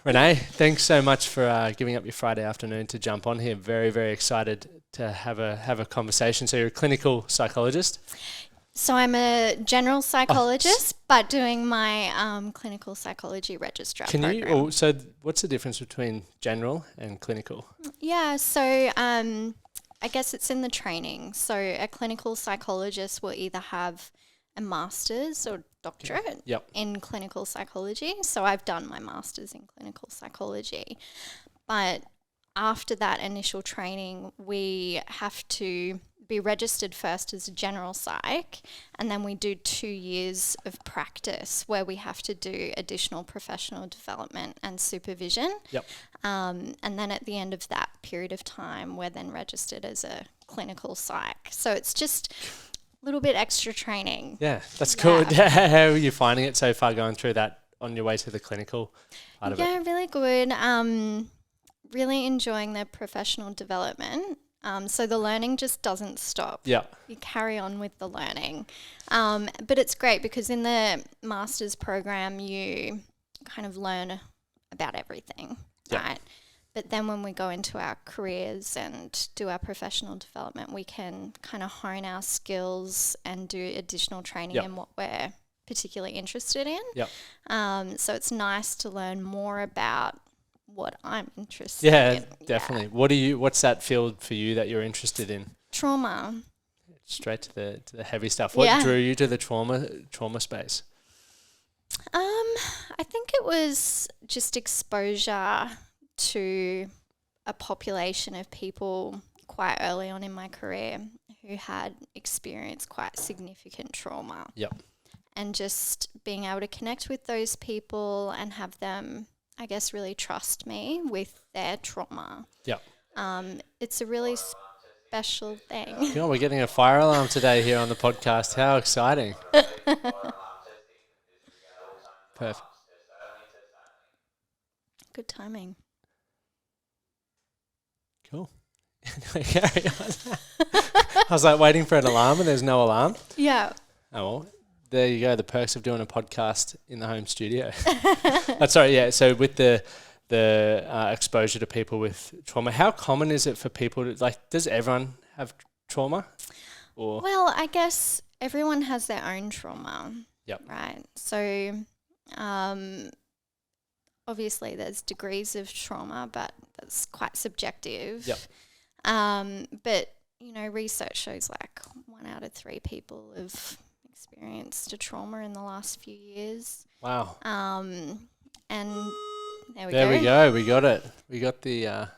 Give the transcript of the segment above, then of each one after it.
Renee, thanks so much for giving up your Friday afternoon to jump on here. Very, very excited to have a conversation. So you're a clinical psychologist? So I'm a general psychologist, but doing my clinical psychology registrar program. So what's the difference between general and clinical? Yeah, so I guess it's in the training. So a clinical psychologist will either have a master's or doctorate in clinical psychology. So I've done my master's in clinical psychology. But after that initial training, we have to be registered first as a general psych, and then we do 2 years of practice where we have to do additional professional development and supervision. And then at the end of that period of time, we're then registered as a clinical psych. So it's just a little bit extra training. Yeah, that's good. How are you finding it so far going through that on your way to the clinical part of it? Yeah, really good. Really enjoying the professional development. So the learning just doesn't stop. Yeah. You carry on with the learning. But it's great because in the master's program, you kind of learn about everything, right? But then when we go into our careers and do our professional development, we can kind of hone our skills and do additional training in what we're particularly interested in. So it's nice to learn more about what I'm interested in. Yeah, definitely. Yeah. What's that field for you that you're interested in? Trauma. Straight to the heavy stuff. What drew you to the trauma space? I think it was just exposure to a population of people quite early on in my career who had experienced quite significant trauma. And just being able to connect with those people and have them, I guess, really trust me with their trauma. It's a really special thing. We're getting a fire alarm today here on the podcast. How exciting. Perfect. Good timing. Cool. Carry on. I was like waiting for an alarm and there's no alarm. Yeah. Oh, well, there you go. The perks of doing a podcast in the home studio. So with the exposure to people with trauma, how common is it for people to, does everyone have trauma? Or well, I guess everyone has their own trauma. Right. So obviously there's degrees of trauma, but that's quite subjective. But, research shows 1 out of 3 people have experienced a trauma in the last few years. Wow. And there we go. We got it. We got the...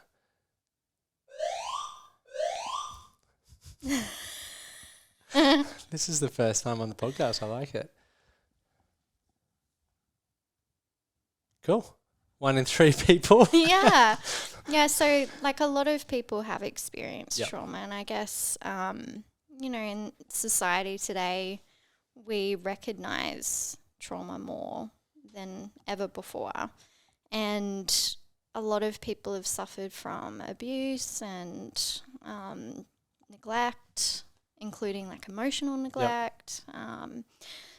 This is the first time on the podcast. I like it. Cool. 1 in 3 people. Yeah. So a lot of people have experienced trauma, and I guess, in society today, we recognise trauma more than ever before. And a lot of people have suffered from abuse and neglect, including emotional neglect.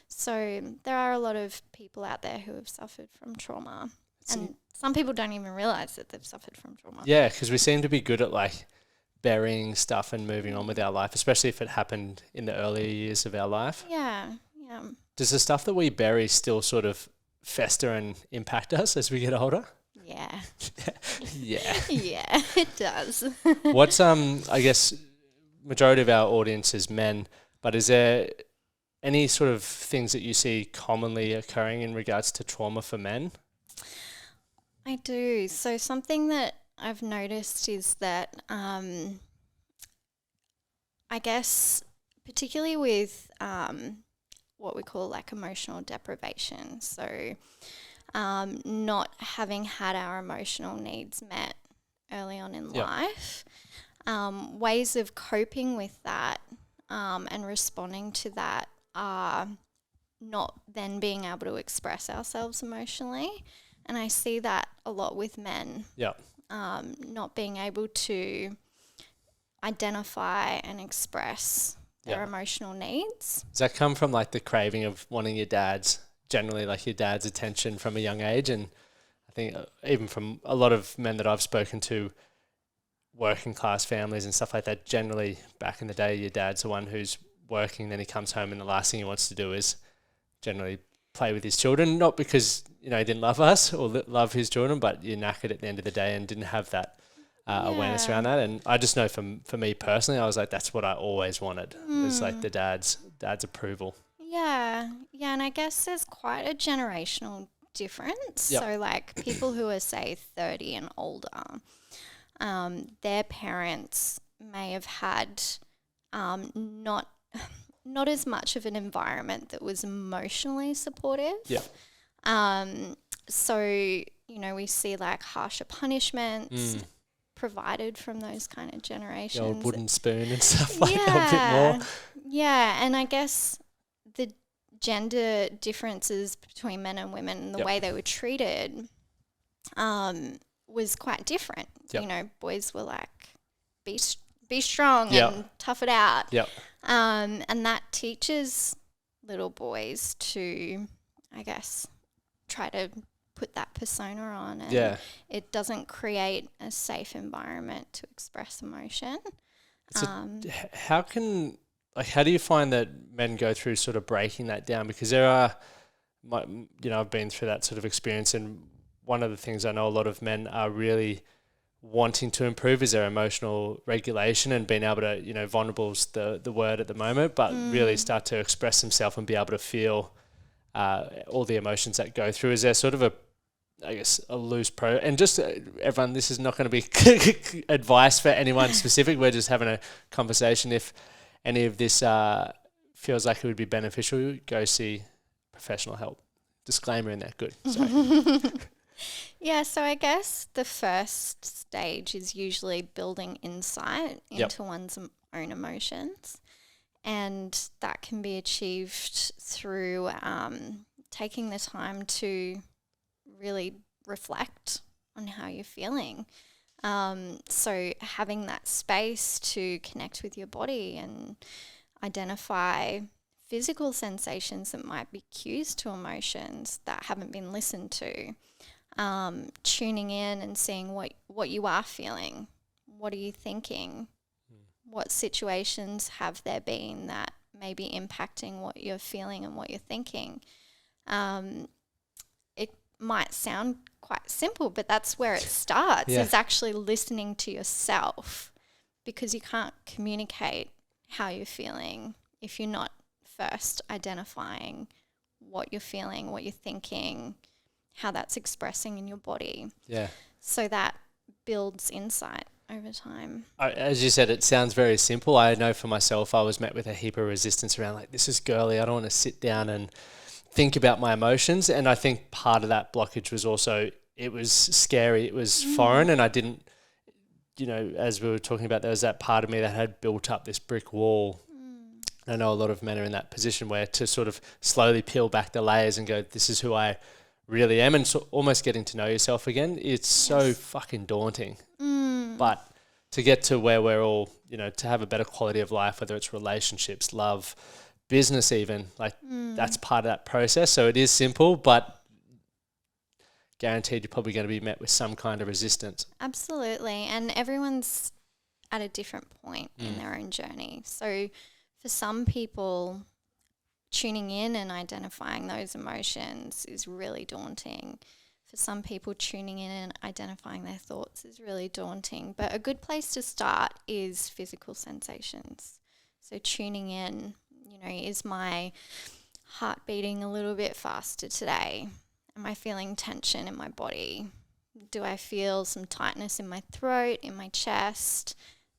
So there are a lot of people out there who have suffered from trauma. And some people don't even realise that they've suffered from trauma. Yeah, because we seem to be good at burying stuff and moving on with our life, especially if it happened in the earlier years of our life. Yeah. Does the stuff that we bury still sort of fester and impact us as we get older? Yeah. Yeah, it does. What's I guess majority of our audience is men, but is there any sort of things that you see commonly occurring in regards to trauma for men? I do. So something that I've noticed is that I guess particularly with what we call emotional deprivation, so not having had our emotional needs met early on in life, ways of coping with that and responding to that are not then being able to express ourselves emotionally. And I see that a lot with men. Not being able to identify and express their emotional needs. Does that come from the craving of wanting your dad's, generally your dad's attention from a young age? And I think even from a lot of men that I've spoken to, working class families and stuff like that, generally back in the day, your dad's the one who's working, then he comes home and the last thing he wants to do is generally play with his children, not because, he didn't love us or love his children, but you're knackered at the end of the day and didn't have that awareness around that. And I just know for me personally, I was like, that's what I always wanted. It was like the dad's approval. Yeah. And I guess there's quite a generational difference. Yep. So like people who are say 30 and older, their parents may have had not as much of an environment that was emotionally supportive. Yeah. So, we see like harsher punishments provided from those kind of generations. The old wooden spoon and stuff like that a bit more. Yeah, and I guess the gender differences between men and women and the way they were treated was quite different. Yep. Boys were like, be strong and tough it out. Yep. And that teaches little boys to, I guess, try to put that persona on, and it doesn't create a safe environment to express emotion. How do you find that men go through sort of breaking that down? Because there are, I've been through that sort of experience, and one of the things I know a lot of men are really wanting to improve is their emotional regulation and being able to, vulnerable's the word at the moment, but really start to express themselves and be able to feel all the emotions that go through. Is there sort of a loose and just everyone, this is not going to be advice for anyone specific. We're just having a conversation. If any of this feels like it would be beneficial, go see professional help. Disclaimer in there. Good. Sorry. Yeah, so I guess the first stage is usually building insight into one's own emotions. And that can be achieved through taking the time to really reflect on how you're feeling. So having that space to connect with your body and identify physical sensations that might be cues to emotions that haven't been listened to. Tuning in and seeing what you are feeling. What are you thinking? What situations have there been that may be impacting what you're feeling and what you're thinking? It might sound quite simple, but that's where it starts. Is actually listening to yourself, because you can't communicate how you're feeling if you're not first identifying what you're feeling, what you're thinking, how that's expressing in your body. Yeah. So that builds insight over time. As you said, it sounds very simple. I know for myself, I was met with a heap of resistance around like, this is girly. I don't want to sit down and think about my emotions. And I think part of that blockage was also, it was scary. It was foreign. And I didn't, as we were talking about, there was that part of me that had built up this brick wall. I know a lot of men are in that position where to sort of slowly peel back the layers and go, this is who I really am, and so almost getting to know yourself again. It's so fucking daunting. But to get to where we're all, to have a better quality of life, whether it's relationships, love, business even, like that's part of that process. So it is simple, but guaranteed you're probably going to be met with some kind of resistance. Absolutely. And everyone's at a different point in their own journey. So for some people, tuning in and identifying those emotions is really daunting. For some people, tuning in and identifying their thoughts is really daunting. But a good place to start is physical sensations. So tuning in, is my heart beating a little bit faster today? Am I feeling tension in my body? Do I feel some tightness in my throat, in my chest?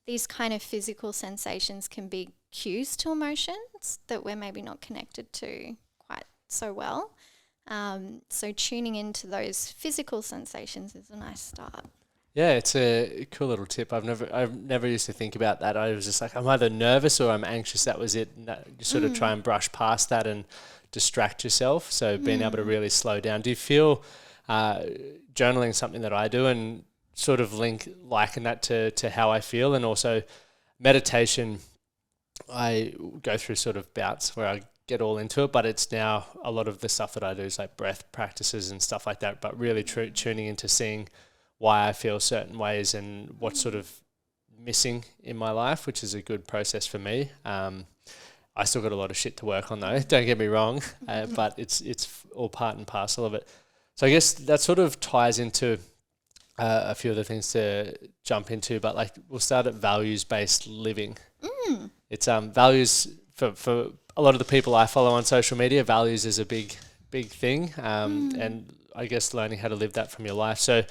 These kind of physical sensations can be cues to emotions that we're maybe not connected to quite so well. So tuning into those physical sensations is a nice start. Yeah, it's a cool little tip. I've never used to think about that. I was just like, I'm either nervous or I'm anxious. That was it. You sort of try and brush past that and distract yourself. So being able to really slow down. Do you feel journaling something that I do and sort of liken that to how I feel? And also meditation, I go through sort of bouts where I get all into it, but it's now a lot of the stuff that I do is like breath practices and stuff like that, but really tuning into seeing why I feel certain ways and what's sort of missing in my life, which is a good process for me. I still got a lot of shit to work on though, don't get me wrong, but it's all part and parcel of it. So I guess that sort of ties into a few other things to jump into, but like we'll start at values-based living. It's values for a lot of the people I follow on social media. Values is a big thing, and I guess learning how to live that from your life. So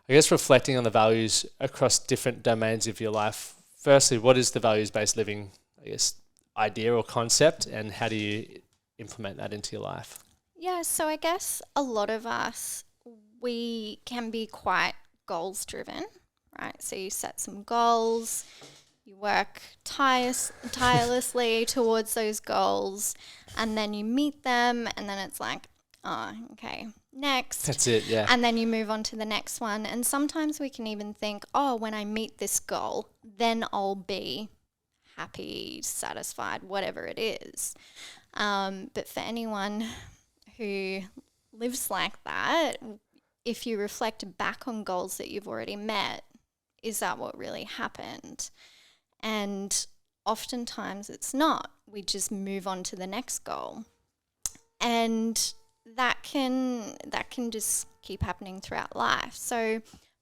I guess reflecting on the values across different domains of your life. Firstly, what is the values-based living, I guess, idea or concept, and how do you implement that into your life? Yeah, so I guess a lot of us, we can be quite goals driven, right? So you set some goals, you work tirelessly towards those goals, and then you meet them, and then it's like, oh, okay, next. That's it, yeah. And then you move on to the next one. And sometimes we can even think, oh, when I meet this goal, then I'll be happy, satisfied, whatever it is. But for anyone who lives like that, if you reflect back on goals that you've already met, is that what really happened? And oftentimes it's not. We just move on to the next goal. And that can just keep happening throughout life. So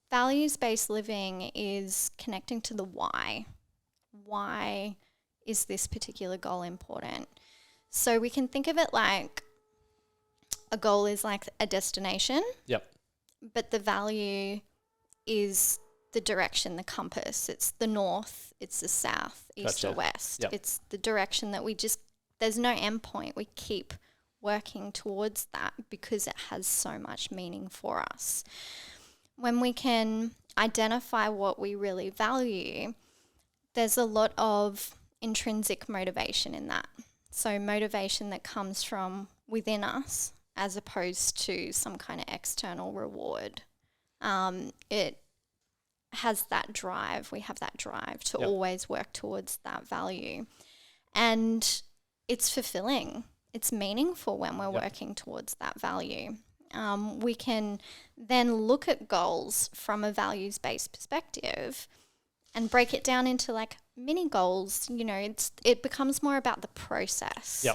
values-based living is connecting to the why. Why is this particular goal important? So we can think of it like a goal is like a destination. Yep. But the value is the direction, the compass. It's the north, it's the south, east or west. Yep. It's the direction that there's no end point. We keep working towards that because it has so much meaning for us. When we can identify what we really value, there's a lot of intrinsic motivation in that. So motivation that comes from within us as opposed to some kind of external reward. It has that drive. We have that drive to always work towards that value. And it's fulfilling. It's meaningful when we're working towards that value. We can then look at goals from a values-based perspective and break it down into like mini goals. You know, it becomes more about the process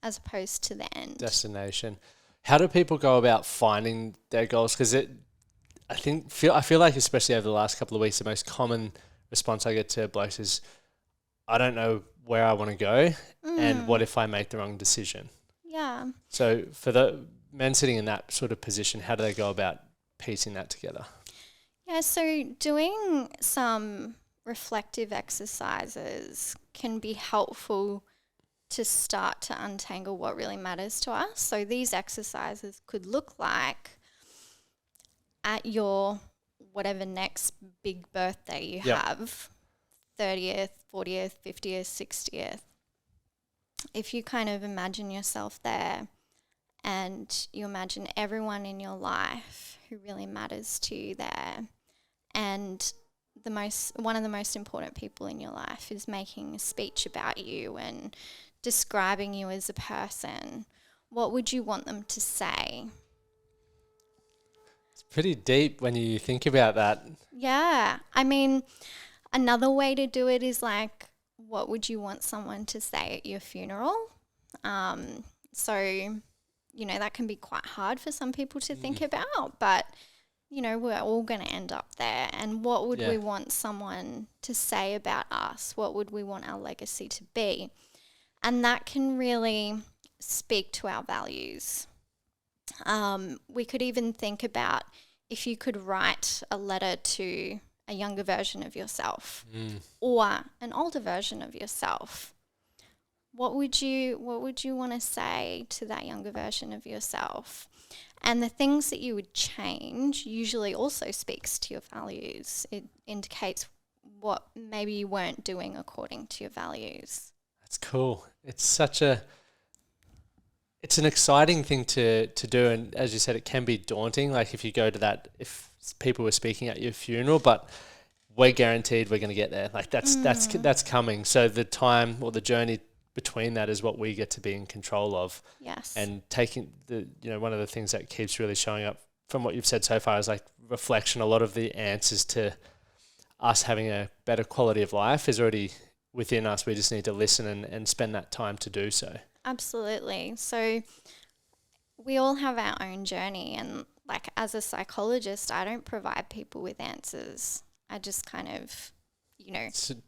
as opposed to the end. Destination. How do people go about finding their goals? Because I feel like especially over the last couple of weeks, the most common response I get to blokes is, I don't know where I want to go, and what if I make the wrong decision? Yeah. So for the men sitting in that sort of position, how do they go about piecing that together? Yeah, so doing some reflective exercises can be helpful to start to untangle what really matters to us. So these exercises could look like at your whatever next big birthday you have, 30th, 40th, 50th, 60th. If you kind of imagine yourself there and you imagine everyone in your life who really matters to you there, and one of the most important people in your life is making a speech about you and describing you as a person, what would you want them to say? It's pretty deep when you think about that. Yeah. I mean, another way to do it is like, what would you want someone to say at your funeral? So, you know, that can be quite hard for some people to think about, but, you know, we're all going to end up there. And what would we want someone to say about us? What would we want our legacy to be? And that can really speak to our values. We could even think about if you could write a letter to a younger version of yourself or an older version of yourself. What would you want to say to that younger version of yourself? And the things that you would change usually also speaks to your values. It indicates what maybe you weren't doing according to your values. That's cool. It's an exciting thing to do, and as you said, it can be daunting. Like if you go to that, if people were speaking at your funeral, but we're guaranteed we're going to get there. Like that's coming. So the time or the journey between that is what we get to be in control of. Yes. And taking one of the things that keeps really showing up from what you've said so far is like reflection. A lot of the answers to us having a better quality of life is already within us. We just need to listen and spend that time to do so. Absolutely. So we all have our own journey, and like as a psychologist, I don't provide people with answers. I just kind of,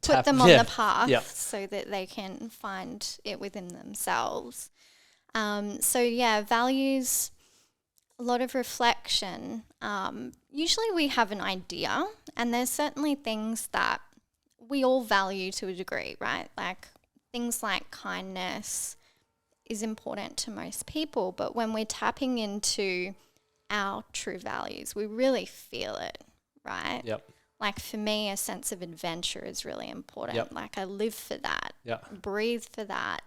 put them on the path so that they can find it within themselves. Values, a lot of reflection. Usually we have an idea, and there's certainly things that we all value to a degree, right? Like things like kindness is important to most people, but when we're tapping into our true values, we really feel it, right? Yep. Like for me, a sense of adventure is really important. Yep. Like I live for that, yep. breathe for that.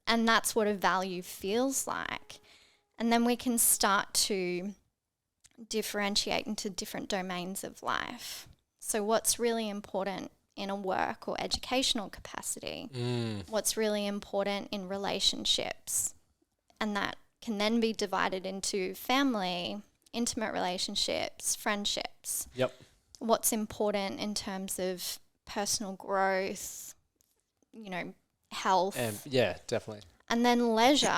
And that's what a value feels like. And then we can start to differentiate into different domains of life. So what's really important in a work or educational capacity? What's really important in relationships? And that can then be divided into family, intimate relationships, friendships. Yep. What's important in terms of personal growth, health. And yeah, definitely. And then leisure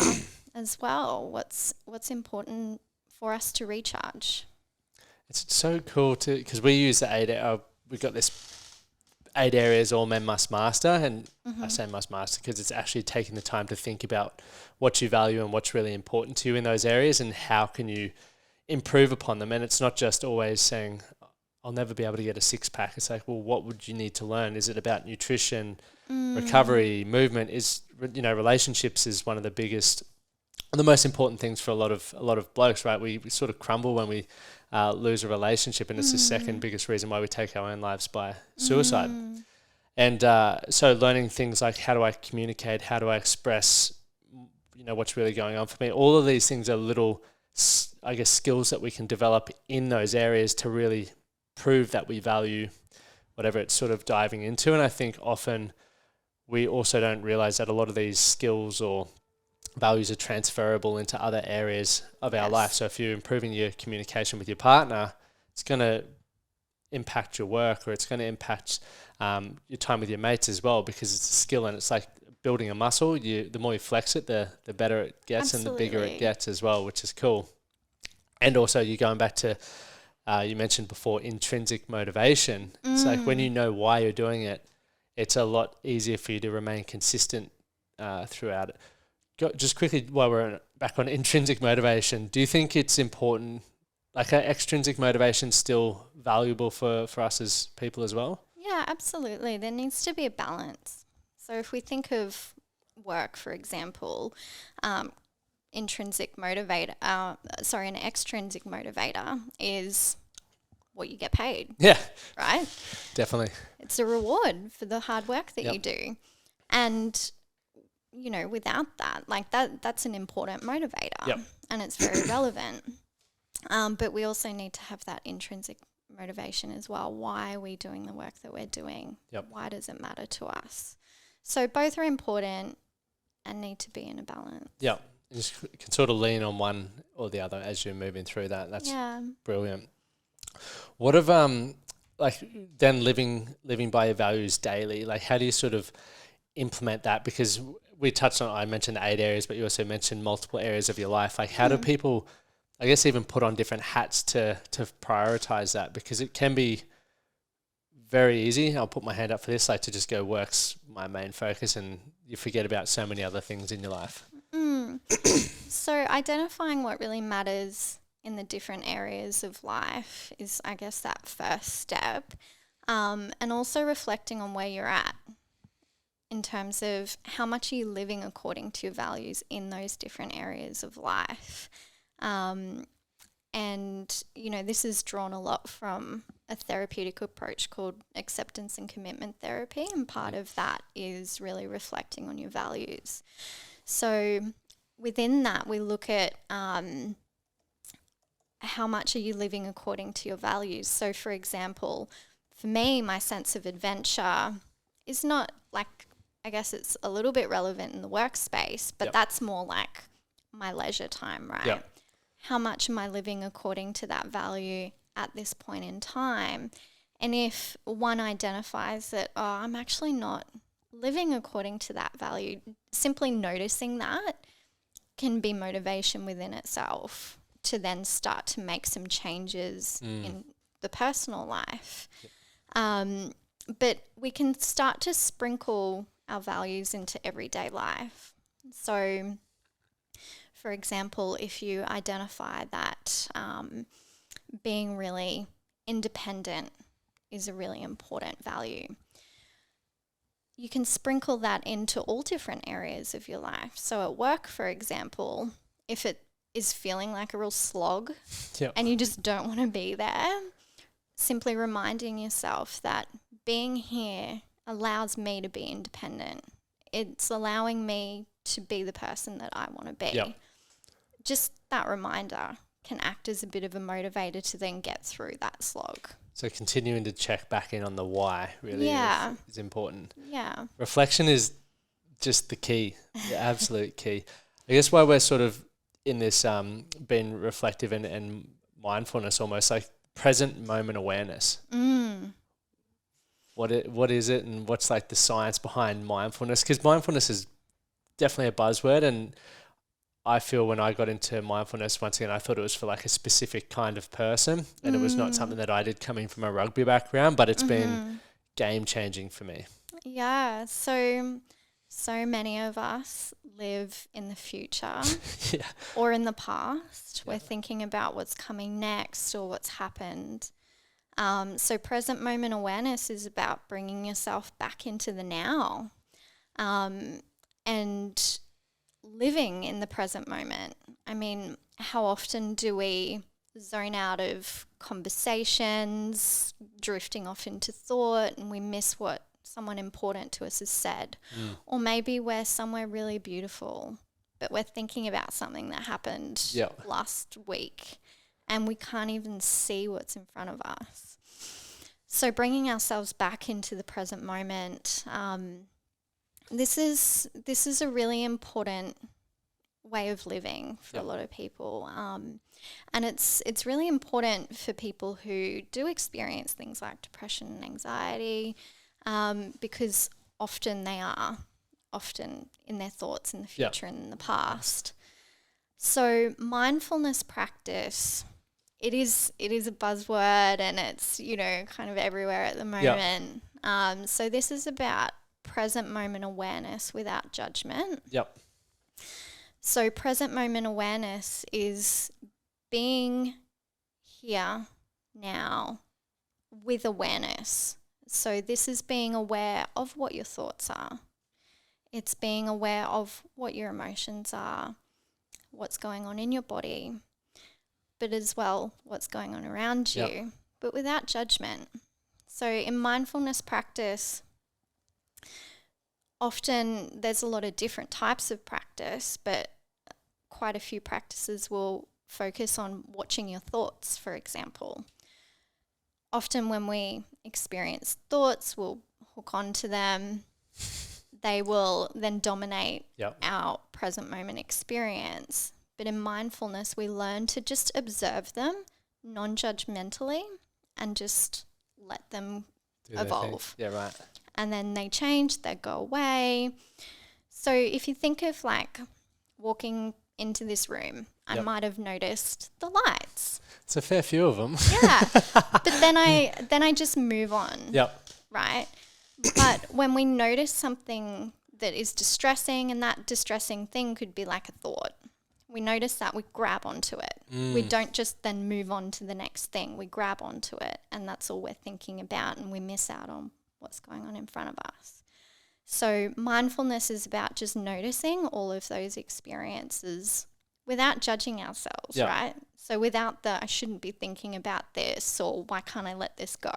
as well. What's important for us to recharge? It's so cool because we use the we've got this 8 areas all men must master, and I say must master because it's actually taking the time to think about what you value and what's really important to you in those areas and how can you improve upon them. And it's not just always saying, I'll never be able to get a 6-pack. It's like, well, what would you need to learn? Is it about nutrition, recovery, movement? Relationships is one of the most important things for a lot of blokes, right? We sort of crumble when we lose a relationship, and it's the second biggest reason why we take our own lives by suicide. And so learning things like how do I communicate, how do I express, what's really going on for me. All of these things are little, I guess, skills that we can develop in those areas to really prove that we value whatever it's sort of diving into. And I think often we also don't realize that a lot of these skills or values are transferable into other areas of our life. So if you're improving your communication with your partner, it's going to impact your work, or it's going to impact your time with your mates as well, because it's a skill, and it's like building a muscle. The more you flex it, the better it gets. Absolutely. And the bigger it gets as well, which is cool. And also you're going back to, you mentioned before, intrinsic motivation. It's like when you know why you're doing it, it's a lot easier for you to remain consistent throughout it. Just quickly, while we're back on intrinsic motivation, do you think it's important, like extrinsic motivation still valuable for us as people as well? Yeah, absolutely. There needs to be a balance. So if we think of work, for example, an extrinsic motivator is what you get paid. Yeah. Right? Definitely. It's a reward for the hard work that you do. And without that, like that's an important motivator, and it's very relevant. But we also need to have that intrinsic motivation as well. Why are we doing the work that we're doing? Why does it matter to us? So both are important and need to be in a balance. Yeah, you just can sort of lean on one or the other as you're moving through that. That's brilliant. What of then living by your values daily? Like, how do you sort of implement that? Because I mentioned the 8 areas, but you also mentioned multiple areas of your life. Like, how do people, I guess, even put on different hats to prioritize that? Because it can be very easy. I'll put my hand up for this, like to just go work's my main focus, and you forget about so many other things in your life. So identifying what really matters in the different areas of life is, I guess, that first step. And also reflecting on where you're at in terms of how much are you living according to your values in those different areas of life. And, this is drawn a lot from a therapeutic approach called acceptance and commitment therapy. And part of that is really reflecting on your values. So within that, we look at how much are you living according to your values. So, for example, for me, my sense of adventure is not like I guess it's a little bit relevant in the workspace, but that's more like my leisure time, right? Yep. How much am I living according to that value at this point in time? And if one identifies that, oh, I'm actually not living according to that value, simply noticing that can be motivation within itself to then start to make some changes in the personal life. Yep. But we can start to sprinkle our values into everyday life. So, for example, if you identify that being really independent is a really important value, you can sprinkle that into all different areas of your life. So at work, for example, if it is feeling like a real slog and you just don't want to be there, simply reminding yourself that being here allows me to be independent. It's allowing me to be the person that I want to be. Yep. Just that reminder can act as a bit of a motivator to then get through that slog. So continuing to check back in on the why really is important. Yeah. Reflection is just the key, the absolute key. I guess why we're sort of in this being reflective and mindfulness, almost like present moment awareness. What is it, and what's like the science behind mindfulness? Because mindfulness is definitely a buzzword, and I feel when I got into mindfulness, once again, I thought it was for like a specific kind of person, and it was not something that I did coming from a rugby background, but it's been game changing for me. Yeah. So many of us live in the future or in the past. We're thinking about what's coming next or what's happened. So present moment awareness is about bringing yourself back into the now, and living in the present moment. I mean, how often do we zone out of conversations, drifting off into thought, and we miss what someone important to us has said? Or maybe we're somewhere really beautiful, but we're thinking about something that happened last week and we can't even see what's in front of us. So bringing ourselves back into the present moment, this is a really important way of living for a lot of people, and it's really important for people who do experience things like depression and anxiety, because often they are in their thoughts in the future and in the past. So mindfulness practice, it is a buzzword, and it's kind of everywhere at the moment. So this is about present moment awareness without judgment. So present moment awareness is being here now with awareness. So this is being aware of what your thoughts are. It's being aware of what your emotions are, what's going on in your body, but as well what's going on around you, but without judgment. So in mindfulness practice, often there's a lot of different types of practice, but quite a few practices will focus on watching your thoughts, for example. Often when we experience thoughts, we'll hook onto them. They will then dominate our present moment experience. But in mindfulness, we learn to just observe them non-judgmentally and just let them evolve. And then they change, they go away. So if you think of like walking into this room, I might have noticed the lights. It's a fair few of them. But then I just move on. Right? But when we notice something that is distressing, and that distressing thing could be like a thought, we notice that, we grab onto it. We don't just then move on to the next thing. We grab onto it, and that's all we're thinking about, and we miss out on what's going on in front of us. So mindfulness is about just noticing all of those experiences without judging ourselves, right? So without the, I shouldn't be thinking about this, or why can't I let this go?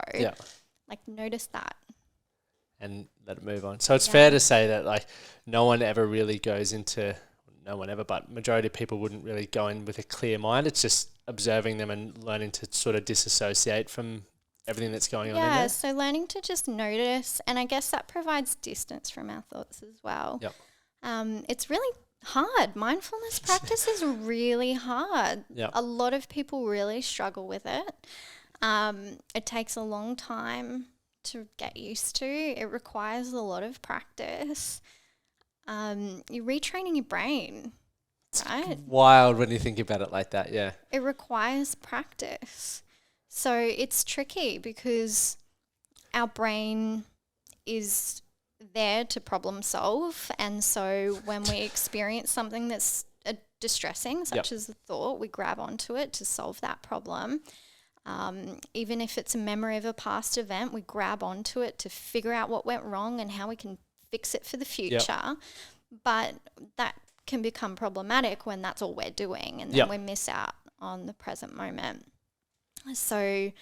Like notice that. And let it move on. So it's fair to say that like no one ever really goes into, but majority of people wouldn't really go in with a clear mind. It's just observing them and learning to sort of disassociate from everything that's going on in Yeah, there? so learning to just notice, and I guess that provides distance from our thoughts as well. Yep. It's really hard. Mindfulness practice is really hard. Yep. A lot of people really struggle with it. It takes a long time to get used to. It requires a lot of practice. You're retraining your brain, right? It's wild when you think about it like that, yeah. It requires practice. So it's tricky because our brain is there to problem solve. And so when we experience something that's distressing, such as a thought, we grab onto it to solve that problem. Even if it's a memory of a past event, we grab onto it to figure out what went wrong and how we can fix it for the future. But that can become problematic when that's all we're doing, and then we miss out on the present moment. So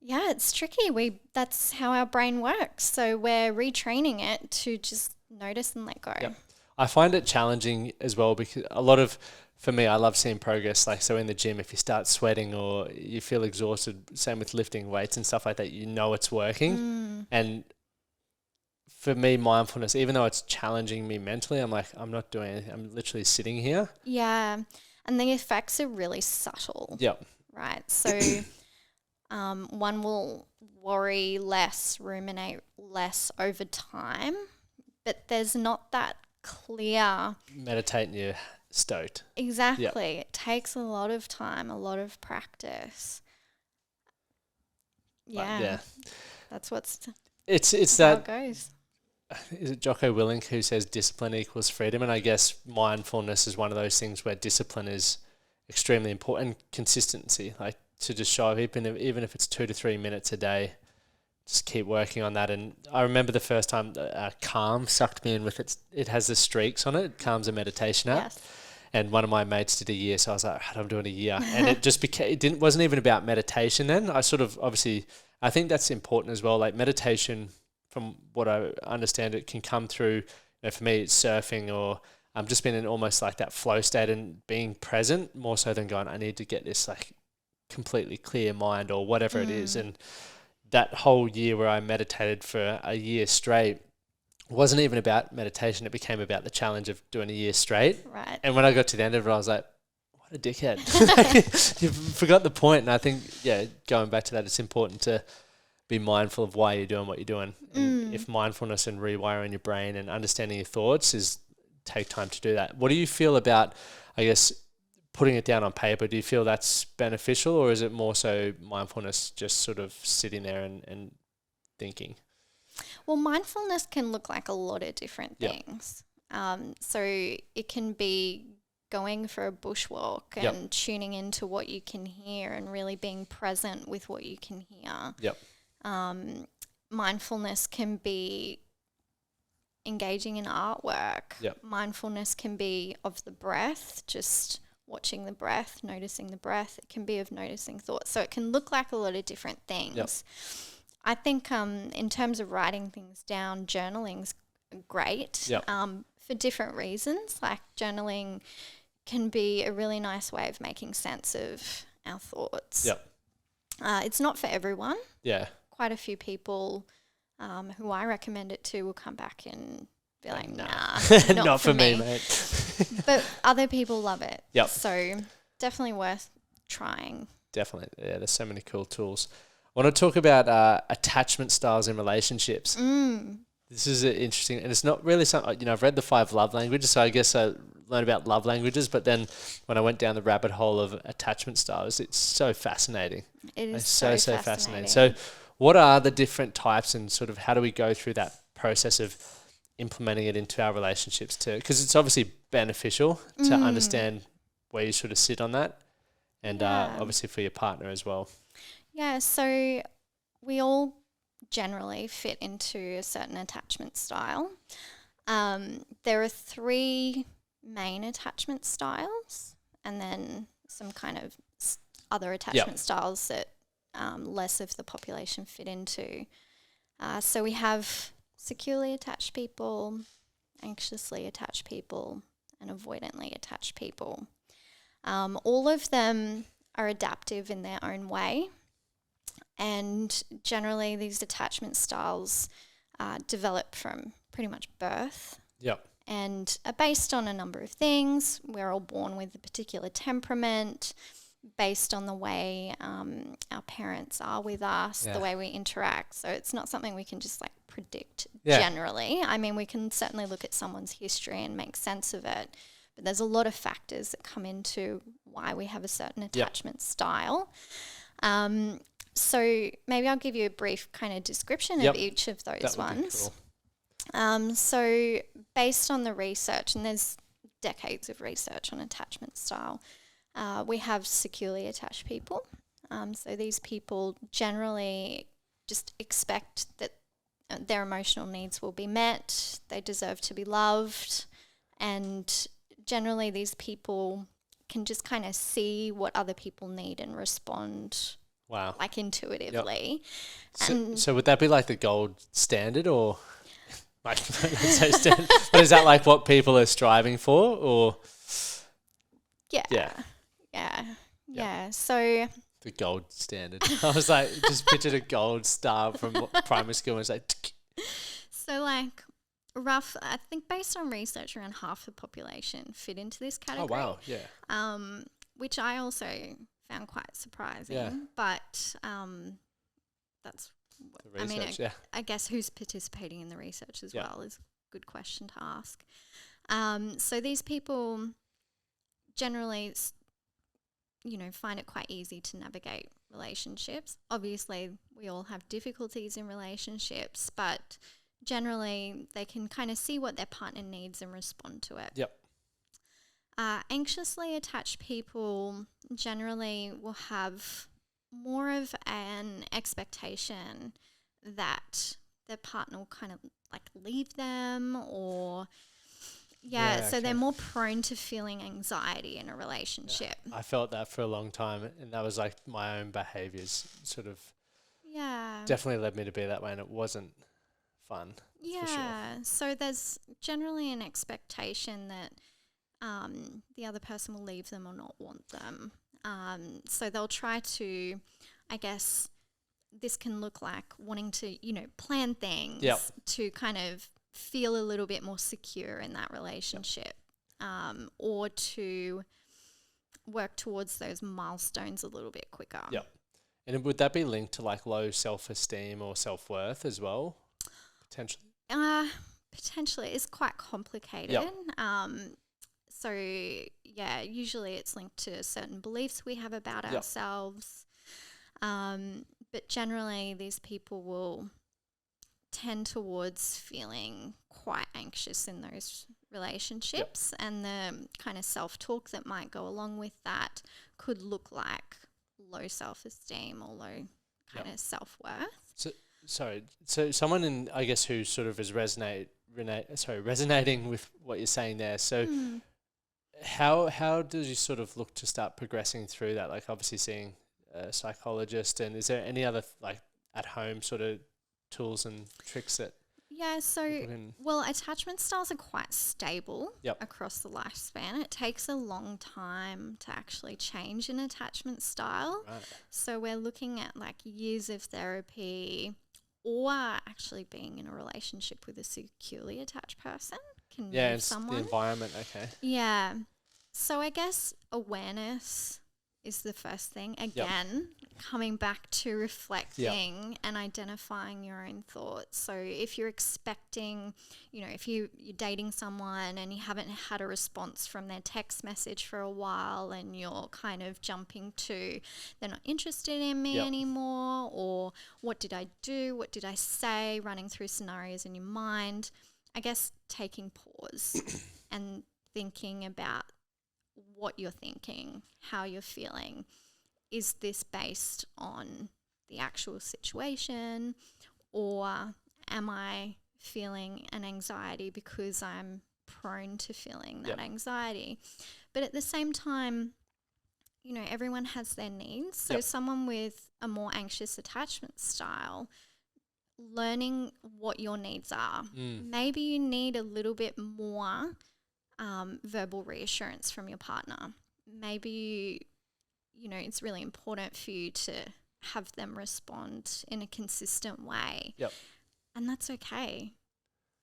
yeah, it's tricky. That's how our brain works. So we're retraining it to just notice and let go. Yep. I find it challenging as well because for me, I love seeing progress. Like, so in the gym, if you start sweating or you feel exhausted, same with lifting weights and stuff like that, you know it's working. And for me, mindfulness, even though it's challenging me mentally, I'm like, I'm not doing anything. I'm literally sitting here. Yeah. And the effects are really subtle. Yep. Right. So one will worry less, ruminate less over time, but there's not that clear. Meditate and you're stoked. Exactly. Yep. It takes a lot of time, a lot of practice. Yeah. That's it's how that it goes. Is it Jocko Willink who says discipline equals freedom? And I guess mindfulness is one of those things where discipline is extremely important, and consistency, like to just show up, even if it's 2 to 3 minutes a day, just keep working on that. And I remember the first time Calm sucked me in with it has the streaks on it. Calm's a meditation app. Yes. And one of my mates did a year, so I was like, I'm doing a year. And it just wasn't even about meditation then. I sort of, obviously, I think that's important as well. Like meditation, from what I understand, it can come through, for me, it's surfing or just being in almost like that flow state and being present more so than going, I need to get this like completely clear mind or whatever it is. And that whole year where I meditated for a year straight wasn't even about meditation. It became about the challenge of doing a year straight. Right. And when I got to the end of it, I was like, what a dickhead. You forgot the point. And I think, going back to that, it's important to be mindful of why you're doing what you're doing. And if mindfulness and rewiring your brain and understanding your thoughts take time to do that. What do you feel about, I guess, putting it down on paper? Do you feel that's beneficial, or is it more so mindfulness just sort of sitting there and thinking? Well, mindfulness can look like a lot of different things. So it can be going for a bushwalk and tuning into what you can hear and really being present with what you can hear. Yep. Mindfulness can be engaging in artwork. Yep. Mindfulness can be of the breath, just watching the breath, noticing the breath. It can be of noticing thoughts. So it can look like a lot of different things. Yep. I think in terms of writing things down, journaling's great for different reasons. Like journaling can be a really nice way of making sense of our thoughts. Yep. It's not for everyone. Yeah. Quite a few people who I recommend it to will come back and be like, nah, not for me, mate. But other people love it. Yep. So definitely worth trying. Definitely. Yeah, there's so many cool tools. I want to talk about attachment styles in relationships. This is interesting, and it's not really something, I've read the 5 love languages, so I guess I learned about love languages, but then when I went down the rabbit hole of attachment styles, it's so fascinating. It is so fascinating. So what are the different types, and sort of how do we go through that process of implementing it into our relationships too? Because it's obviously beneficial to understand where you sort of sit on that, and obviously for your partner as well. Yeah, so we all generally fit into a certain attachment style. There are 3 main attachment styles, and then some kind of other attachment styles that less of the population fit into. So we have securely attached people, anxiously attached people, and avoidantly attached people. All of them are adaptive in their own way. And generally these attachment styles develop from pretty much birth. Yep. And are based on a number of things. We're all born with a particular temperament based on the way our parents are with us, the way we interact. So it's not something we can just like predict generally. I mean, we can certainly look at someone's history and make sense of it, but there's a lot of factors that come into why we have a certain attachment style. So maybe I'll give you a brief kind of description of each of those ones. Cool. So based on the research, and there's decades of research on attachment style, we have securely attached people. So these people generally just expect that their emotional needs will be met, they deserve to be loved, and generally these people can just kind of see what other people need and respond like intuitively. Yep. So would that be like the gold standard, or like let's say standard, but is that like what people are striving for, or? Yeah. So the gold standard. I was like, just pictured a gold star from primary school and it's like. So like I think based on research, around half the population fit into this category. Oh wow, yeah. Which I also found quite surprising, but that's the research, I guess who's participating in the research as well is a good question to ask. So these people generally, find it quite easy to navigate relationships. Obviously, we all have difficulties in relationships, but generally they can kind of see what their partner needs and respond to it. Yep. Anxiously attached people generally will have more of an expectation that their partner will kind of like leave them, or so they're more prone to feeling anxiety in a relationship. I felt that for a long time, and that was like my own behaviours sort of definitely led me to be that way, and it wasn't fun. For sure. So there's generally an expectation that the other person will leave them or not want them. So they'll try to, I guess, this can look like wanting to, plan things to kind of feel a little bit more secure in that relationship, or to work towards those milestones a little bit quicker. Yep. And would that be linked to like low self-esteem or self-worth as well, potentially? Potentially. It's quite complicated. Yep. So, usually it's linked to certain beliefs we have about ourselves. But generally these people will tend towards feeling quite anxious in those relationships, and the kind of self-talk that might go along with that could look like low self-esteem or low kind of self-worth. So someone in, I guess, who sort of is resonating with what you're saying there. So how does you sort of look to start progressing through that? Like obviously seeing a psychologist, and is there any other like at home sort of tools and tricks that? Attachment styles are quite stable across the lifespan. It takes a long time to actually change an attachment style. Right. So we're looking at like years of therapy, or actually being in a relationship with a securely attached person can move someone. The environment, okay. Yeah. So I guess awareness is the first thing. Again, coming back to reflecting and identifying your own thoughts. So if you're expecting, if you're dating someone and you haven't had a response from their text message for a while, and you're kind of jumping to they're not interested in me anymore, or what did I do? What did I say? Running through scenarios in your mind. I guess taking pause and thinking about what you're thinking, how you're feeling. Is this based on the actual situation, or am I feeling an anxiety because I'm prone to feeling that anxiety? But at the same time, everyone has their needs. So someone with a more anxious attachment style, learning what your needs are. Maybe you need a little bit more verbal reassurance from your partner. Maybe, it's really important for you to have them respond in a consistent way. Yep. And that's okay.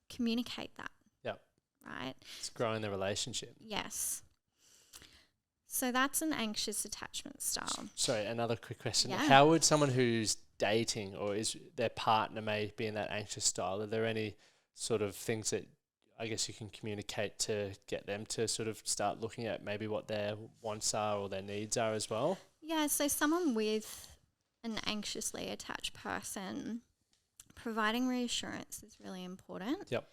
Communicate that. Yep. Right? It's growing the relationship. Yes. So that's an anxious attachment style. Sorry, another quick question. Yeah. How would someone who's dating or is their partner may be in that anxious style, are there any sort of things that I guess you can communicate to get them to sort of start looking at maybe what their wants are or their needs are as well? Yeah, so someone with an anxiously attached person, providing reassurance is really important. Yep.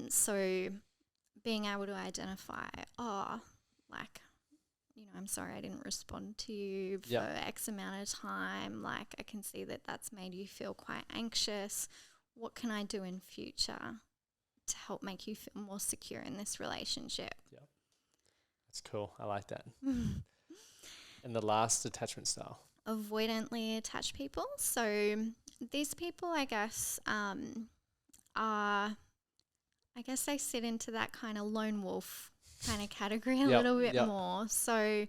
So being able to identify, I'm sorry I didn't respond to you for X amount of time. Like, I can see that that's made you feel quite anxious. What can I do in future to help make you feel more secure in this relationship? Yep. That's cool. I like that. And the last attachment style? Avoidantly attached people. So these people, I guess, they sit into that kind of lone wolf kind of category a little bit more. So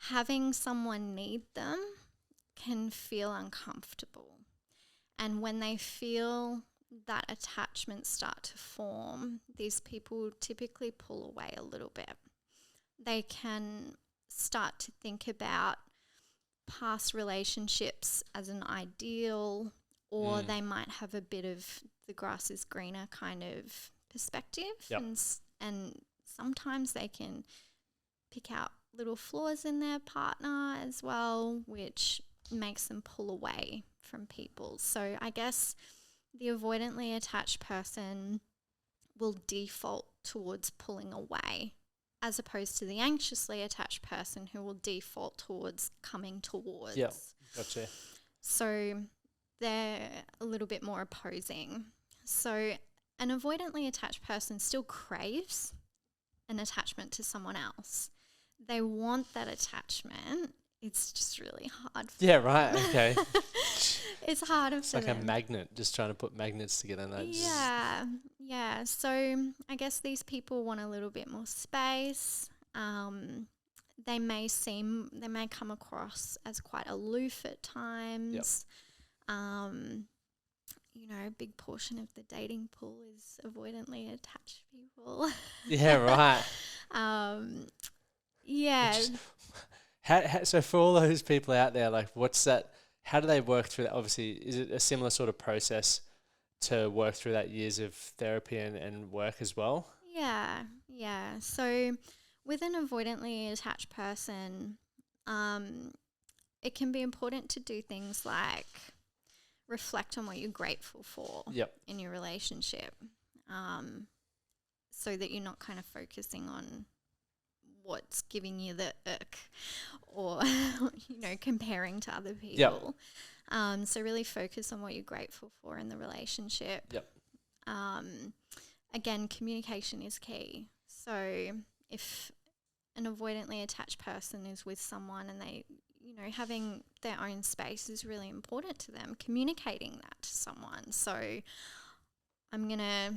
having someone need them can feel uncomfortable. And when they feel that attachment start to form, these people typically pull away a little bit. They can start to think about past relationships as an ideal, or they might have a bit of the grass is greener kind of perspective. Yep. And sometimes they can pick out little flaws in their partner as well, which makes them pull away from people. So I guess the avoidantly attached person will default towards pulling away, as opposed to the anxiously attached person who will default towards coming towards. Yeah, gotcha. So they're a little bit more opposing. So an avoidantly attached person still craves an attachment to someone else. They want that attachment. It's just really hard for them. Right, okay. It's harder it's for like them. A magnet, just trying to put magnets together. And Yeah. So I guess these people want a little bit more space. They may come across as quite aloof at times. Yep. A big portion of the dating pool is avoidantly attached people. Yeah, right. Yeah. So for all those people out there, like, what's that? How do they work through that? Obviously, is it a similar sort of process to work through that years of therapy and work as well? Yeah. So with an avoidantly attached person, it can be important to do things like reflect on what you're grateful for in your relationship, so that you're not kind of focusing on what's giving you the ick or, comparing to other people. Yep. So really focus on what you're grateful for in the relationship. Yep. Again, communication is key. So if an avoidantly attached person is with someone and they, having their own space is really important to them, communicating that to someone. So I'm going to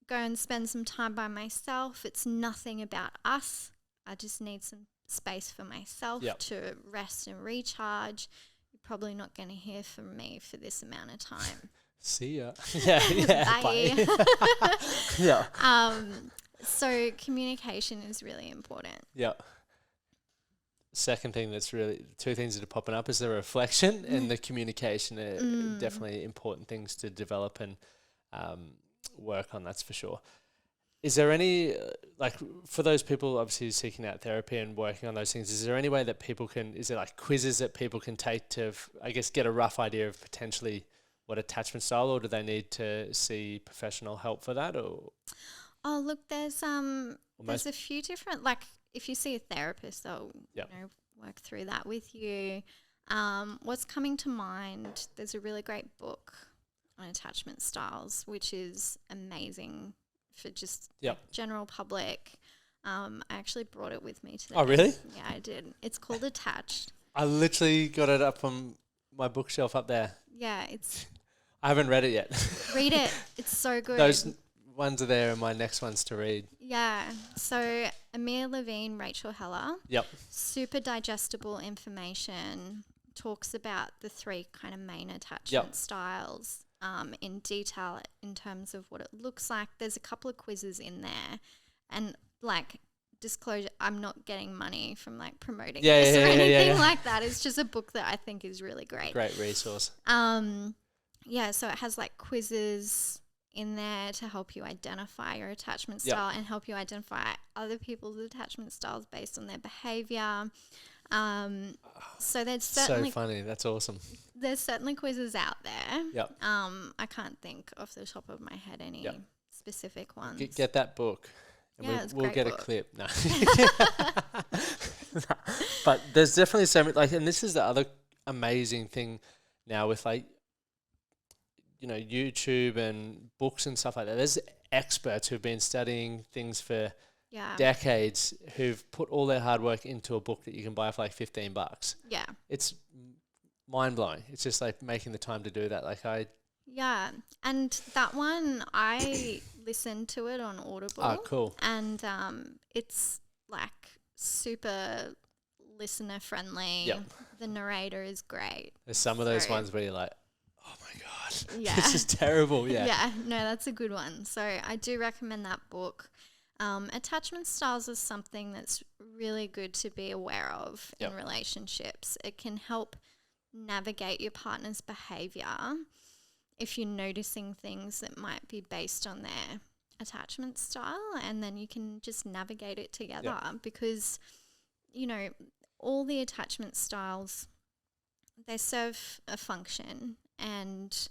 go and spend some time by myself. It's nothing about us. I just need some space for myself to rest and recharge. You're probably not going to hear from me for this amount of time. See ya. Bye. Yeah. So communication is really important. Yeah. Second thing two things that are popping up is the reflection and the communication are definitely important things to develop and work on, that's for sure. Is there any, for those people obviously seeking out therapy and working on those things, is there any way that is there like quizzes that people can take to, I guess, get a rough idea of potentially what attachment style, or do they need to see professional help for that? Or look, there's a few different, if you see a therapist, they'll work through that with you. What's coming to mind, there's a really great book on attachment styles, which is amazing for just general public. I actually brought it with me today. Oh, really? Yeah, I did. It's called Attached. I literally got it up on my bookshelf up there. Yeah, I haven't read it yet. Read it. It's so good. Those ones are there and my next ones to read. Yeah. So Amir Levine, Rachel Heller. Yep. Super digestible information, talks about the 3 kind of main attachment styles in detail in terms of what it looks like. There's a couple of quizzes in there, and like, disclosure, I'm not getting money from like promoting this or anything like that. It's just a book that I think is really great. Great resource. So it has like quizzes in there to help you identify your attachment style and help you identify other people's attachment styles based on their behavior. So there's certainly... So funny. That's awesome. There's certainly quizzes out there. Yep. I can't think off the top of my head any specific ones. Get that book. And we'll get book. A clip. No. But there's definitely so many, like, and this is the other amazing thing now with like, you know, YouTube and books and stuff like that. There's experts who've been studying things for decades who've put all their hard work into a book that you can buy for like $15. Yeah. It's mind blowing. It's just like making the time to do that. Like Yeah, and that one, I listened to it on Audible. Oh, cool. And it's like super listener friendly. Yep. The narrator is great. There's some of those ones where you're like, oh my God, this is terrible. Yeah. Yeah, no, that's a good one. So I do recommend that book. Attachment styles is something that's really good to be aware of in relationships. It can help navigate your partner's behavior if you're noticing things that might be based on their attachment style, and then you can just navigate it together because, you know, all the attachment styles, they serve a function, and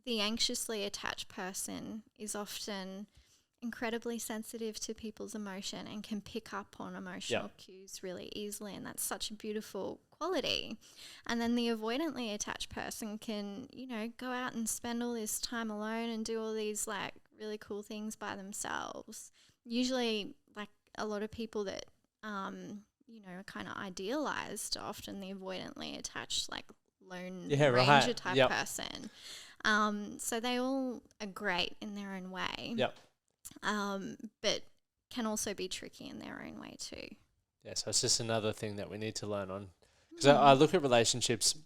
the anxiously attached person is often incredibly sensitive to people's emotion and can pick up on emotional cues really easily, and that's such a beautiful quality. And then the avoidantly attached person can, you know, go out and spend all this time alone and do all these like really cool things by themselves. Usually, like, a lot of people that you know, are kind of idealized, often the avoidantly attached, like, lone ranger type person. So they all are great in their own way. But can also be tricky in their own way too. Yeah, so it's just another thing that we need to learn on. Because I look at relationships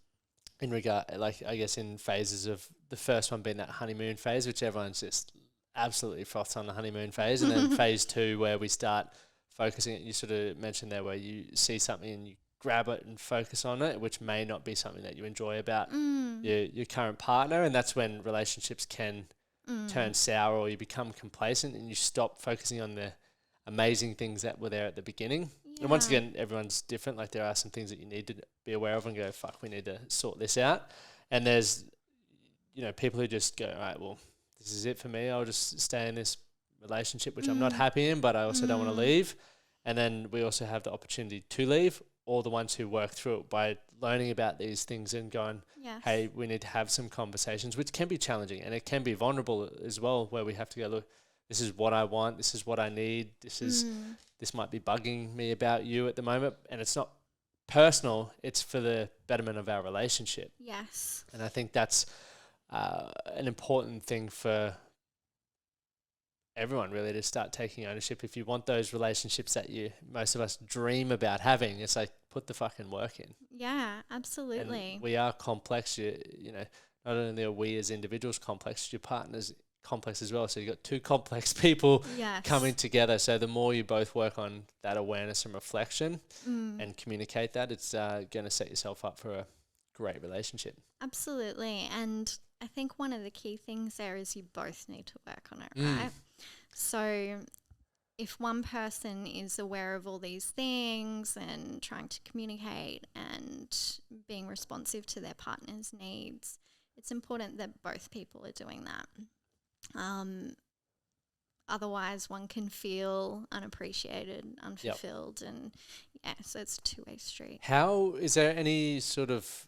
in regard, like, I guess in phases of the first one being that honeymoon phase, which everyone's just absolutely frothed on the honeymoon phase. And then phase 2 where we start focusing, you sort of mentioned there, where you see something and you grab it and focus on it, which may not be something that you enjoy about your current partner. And that's when relationships can turn sour, or you become complacent and you stop focusing on the amazing things that were there at the beginning. And once again, everyone's different. Like, there are some things that you need to be aware of and go, fuck, we need to sort this out. And there's, you know, people who just go, all right, well, this is it for me. I'll just stay in this relationship, which I'm not happy in, but I also don't want to leave. And then we also have the opportunity to leave, or the ones who work through it by learning about these things and going, hey, we need to have some conversations, which can be challenging, and it can be vulnerable as well, where we have to go, look, this is what I want, this is what I need, this might be bugging me about you at the moment, and it's not personal, it's for the betterment of our relationship. Yes. And I think that's an important thing for everyone, really, to start taking ownership. If you want those relationships that most of us dream about having, it's like, put the fucking work in. Yeah, absolutely. And we are complex. You know, not only are we as individuals complex, your partner's complex as well. So you've got two complex people coming together. So the more you both work on that awareness and reflection and communicate that, it's going to set yourself up for a great relationship. Absolutely. And I think one of the key things there is you both need to work on it, right? So if one person is aware of all these things and trying to communicate and being responsive to their partner's needs, it's important that both people are doing that. Otherwise, one can feel unappreciated, unfulfilled, and so it's a two-way street. Is there any sort of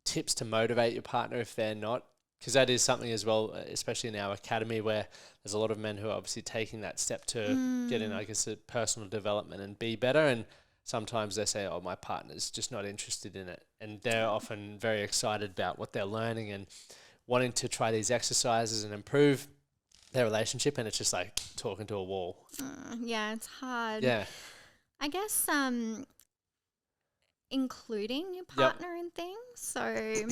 tips to motivate your partner if they're not? Because that is something as well, especially in our academy, where there's a lot of men who are obviously taking that step to get in, I guess, a personal development and be better. And sometimes they say, oh, my partner's just not interested in it. And they're often very excited about what they're learning and wanting to try these exercises and improve their relationship. And it's just like talking to a wall. Yeah, it's hard. Yeah. I guess including your partner in things. So,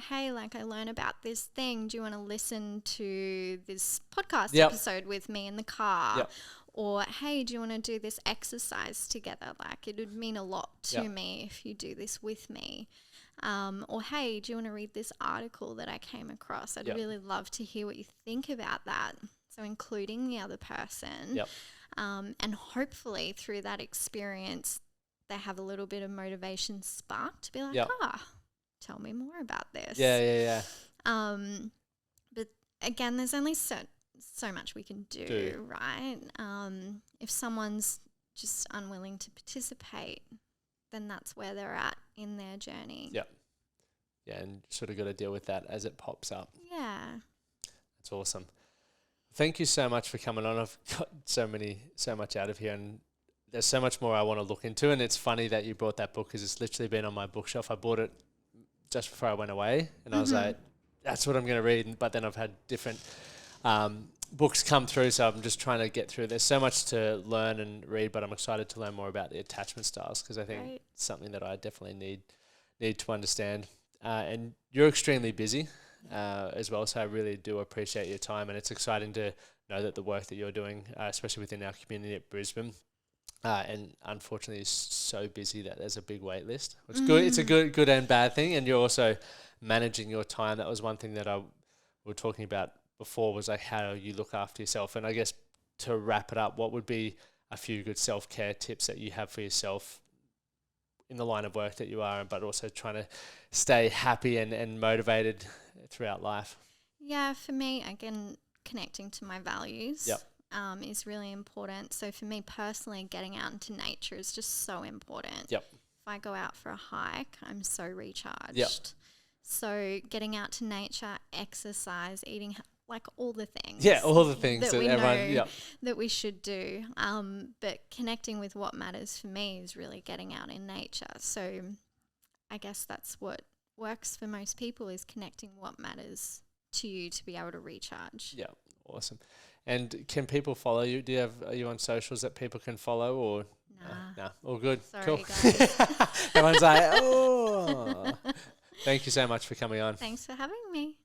hey, like I learned about this thing. Do you want to listen to this podcast episode with me in the car? Or, hey, do you want to do this exercise together? Like, it would mean a lot to me if you do this with me. Or, hey, do you want to read this article that I came across? I'd really love to hear what you think about that. So including the other person. And hopefully through that experience, they have a little bit of motivation sparked to be like, tell me more about this. But again, there's only so much we can do, right? If someone's just unwilling to participate, then that's where they're at in their journey. Yeah, and sort of got to deal with that as it pops up. Yeah. That's awesome. Thank you so much for coming on. I've got so much out of here, and there's so much more I want to look into. And it's funny that you brought that book because it's literally been on my bookshelf. I bought it just before I went away, and I was like, that's what I'm going to read. But then I've had different books come through, so I'm just trying to get through. There's so much to learn and read, but I'm excited to learn more about the attachment styles because I think it's something that I definitely need to understand. And you're extremely busy as well, so I really do appreciate your time, and it's exciting to know that the work that you're doing, especially within our community at Brisbane, and unfortunately is so busy that there's a big wait list. It's good. It's a good and bad thing, and you're also managing your time. That was one thing that we were talking about before, was like how you look after yourself. And I guess to wrap it up, what would be a few good self-care tips that you have for yourself in the line of work that you are, but also trying to stay happy and motivated throughout life? Yeah, for me, again, connecting to my values is really important. So for me personally, getting out into nature is just so important. If I go out for a hike, I'm so recharged. So getting out to nature, exercise, eating, like all the things. Yeah, all the things that we everyone know that we should do. But connecting with what matters for me is really getting out in nature. So I guess that's what works for most people, is connecting what matters to you to be able to recharge. Yeah, awesome. And can people follow you? Are you on socials that people can follow, or nah? All good. Sorry, cool. guys. Everyone's like, oh. Thank you so much for coming on. Thanks for having me.